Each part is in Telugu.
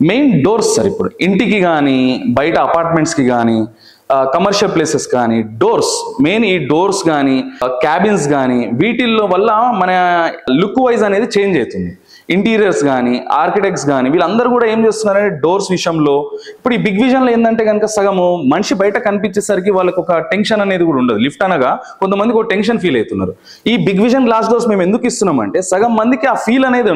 Main doors sir. ఇప్పుడు ఇంటికి కానీ బయట అపార్ట్మెంట్స్కి కానీ కమర్షియల్ ప్లేసెస్ కానీ డోర్స్, మెయిన్ ఈ డోర్స్ కానీ క్యాబిన్స్ కానీ వీటిల్లో వల్ల మన లుక్ వైజ్ అనేది చేంజ్ అవుతుంది. ఇంటీరియర్స్ కానీ ఆర్కిటెక్ట్స్ కానీ వీళ్ళందరూ కూడా ఏం చేస్తున్నారంటే డోర్స్ విషయంలో ఇప్పుడు ఈ బిగ్ విజన్లో ఏంటంటే కనుక సగము మనిషి బయట కనిపించేసరికి వాళ్ళకి ఒక టెన్షన్ అనేది కూడా ఉండదు. లిఫ్ట్ అనగా కొంతమందికి ఒక టెన్షన్ ఫీల్ అవుతున్నారు. ఈ బిగ్ విజన్ గ్లాస్ డోర్స్ మేము ఎందుకు ఇస్తున్నామంటే సగం మందికి ఆ ఫీల్ అనేది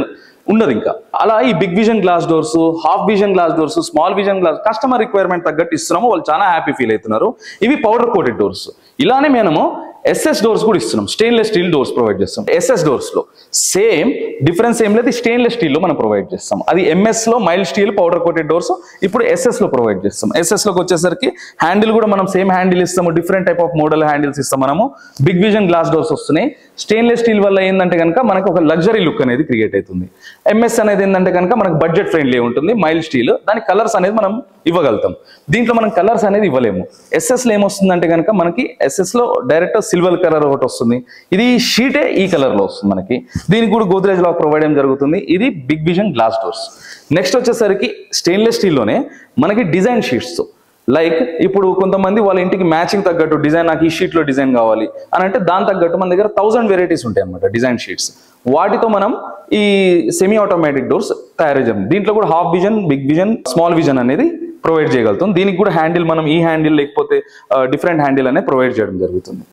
ఉండదు. ఇంకా అలా ఈ big vision glass doors, half vision glass doors, small vision glass customer requirement తగ్గట్టు ఇస్తున్నాము. వాళ్ళు చాలా హ్యాపీ ఫీల్ అవుతున్నారు. ఇవి పౌడర్ కోటెడ్ డోర్స్. ఇలానే మేము ఎస్ఎస్ డోర్స్ కూడా ఇస్తున్నాం. స్టెయిన్లెస్ స్టీల్ డోర్స్ ప్రొవైడ్ చేస్తాం. ఎస్ఎస్ డోర్స్ లో సేమ్ డిఫరెన్స్ ఏం లేదు, స్టెయిన్లెస్ స్టీల్ లో మనం ప్రొవైడ్ చేస్తాం. అది ఎంఎస్ లో mild steel powder coated doors, ఇప్పుడు ఎస్ఎస్ లో ప్రొవైడ్ చేస్తాం. ఎస్ఎస్ లోకి వచ్చేసరికి హ్యాండిల్ కూడా మనం సేమ్ హ్యాండిల్ ఇస్తాము, different type of model handles ఇస్తాం. మనము బిగ్ విజన్ గ్లాస్ డోర్స్ వస్తున్నాయి. స్టెయిన్లెస్ స్టీల్ వల్ల ఏంటంటే కనుక మనకు ఒక లగ్జరీ లుక్ అనేది క్రియేట్ అవుతుంది. ఎంఎస్ అనేది ఏంటంటే కనుక మనకు బడ్జెట్ ఫ్రెండ్లీ ఉంటుంది. మైల్డ్ స్టీల్, దాని కలర్స్ అనేది మనం ఇవ్వగలుగుతాం. దీంట్లో మనం కలర్స్ అనేది ఇవ్వలేము. ఎస్ఎస్ లో ఏమొస్తుందంటే కనుక మనకి ఎస్ఎస్ లో డైరెక్ట్ సిల్వర్ కలర్ ఒకటి వస్తుంది. ఇది షీటే ఈ కలర్ లో వస్తుంది మనకి. దీనికి కూడా గోద్రేజ్ లాక్ ప్రొవైడ్ చేయడం జరుగుతుంది. ఇది big vision glass doors. Next వచ్చేసరికి స్టెయిన్లెస్ స్టీల్ లోనే మనకి డిజైన్ షీట్స్, లైక్ ఇప్పుడు కొంతమంది వాళ్ళ ఇంటికి మ్యాచింగ్ తగ్గట్టు డిజైన్, నాకు ఈ షీట్ లో డిజైన్ కావాలి అని అంటే దాని తగ్గట్టు మన దగ్గర 1000 వెరైటీస్ ఉంటాయి అన్నమాట డిజైన్ షీట్స్. వాటితో మనం ఈ సెమీ ఆటోమేటిక్ డోర్స్ తయారు చేయం. దీంట్లో కూడా half vision, big vision, small vision అనేది ప్రొవైడ్ చేయగలుగుతాం. దీనికి కూడా హ్యాండిల్ మనం ఈ హ్యాండిల్ లేకపోతే డిఫరెంట్ హ్యాండిల్ అనేది ప్రొవైడ్ చేయడం జరుగుతుంది.